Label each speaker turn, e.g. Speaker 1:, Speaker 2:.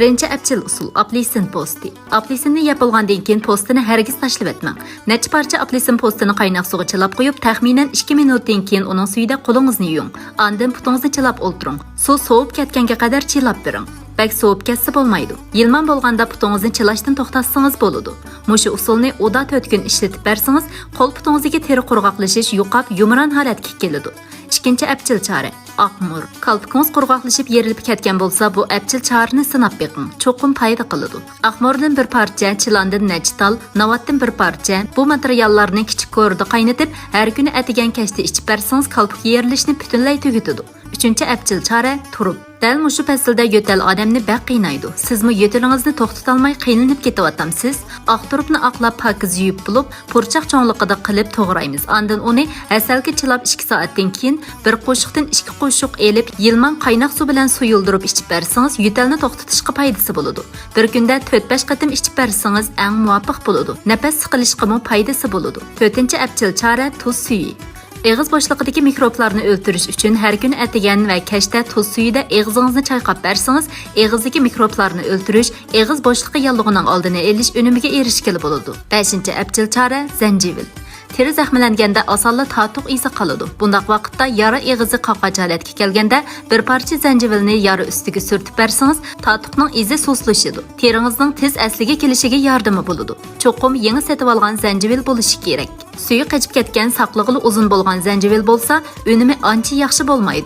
Speaker 1: Birinchi apchil usul apelsin posti. Apelsinni yeb bo'lgandan keyin postini hargiz tashlab etmang. Necha parcha apelsin postini qaynoq suvga chilab qo'yib, taxminan 2 minutdan keyin uning suyida qo'lingizni yuving. Ondan putingizni chilab o'ltiring. Suv sovib ketganga qadar chilab bering. Bak sovib ketsa bo'lmaydi. Yilman bo'lganda putingizni chilashdan to'xtatsangiz bo'ladi. Mushu usulni oda 4 kun ishlatib bersangiz, qo'l putingizga teri qurg'oqlashish yo'qab, yumron holatga keladi. İkinci apchil chora. Aqmur. Qalbingiz qurg'oqlashib yerilib ketgan bo'lsa, bu apchil chorani sinab beqing. Cho'qim foyda qiladi. Aqmurdan bir parcha, chilandan nechital, navatdan bir parcha. Bu materiallarni kichik ko'rda qaynatib, har kuni atigan kashda ichib bersangiz, qalbga yerilishni butunlay tugatadi. Uchinchi apchil chora turib. Dal mushu faslda yo'tal odamni baq qiynaydi. Sizmi yo'talingizni to'xtatolmay qiynalib ketyapsiz? Aqturibni aqlab pokiz yuyib bo'lib, purchaq cho'nliqida qilib to'g'raymiz. Ondan uni asalga chilab 2 soatdan keyin bir qo'shiqdan 2 qo'shiq elib, yilman qaynoq suv bilan suyuldirib ichib bersangiz, yo'talni to'xtatishga foydasi bo'ladi. Bir kunda 4-5 qatim ichib bersangiz, eng muvofiq bo'ladi. Nafas siqilishga ham foydasi bo'ladi. 4-apchil chora tuz suyi. Eg'iz boshliqidagi mikroblarni o'ldirish uchun har kun atigan va kashda tuz suyida eg'izingizni chayqab bersangiz, eg'izdagi mikroblarni o'ldirish, eg'iz boshliqi yallig'ining oldini olish unimiga erishgili bo'ladi. 5-apchil chora zanjivil. Teri zaxmlanganda osonla tatuq isi qoladi. Bundaq vaqtda yara eg'izi qaqach holatga kelganda bir parcha zanjivilni yara ustiga surtib bersangiz, tatuqning izi sustlashadi. Teringizning tez asliga kelishiga yordami bo'ladi. Cho'qim yangi setib olgan zanjivil bo'lishi kerak. Suyi qechib ketgan, saqlig'i uzun bo'lgan zanjivil bo'lsa, unimi ancha yaxshi bo'lmaydi.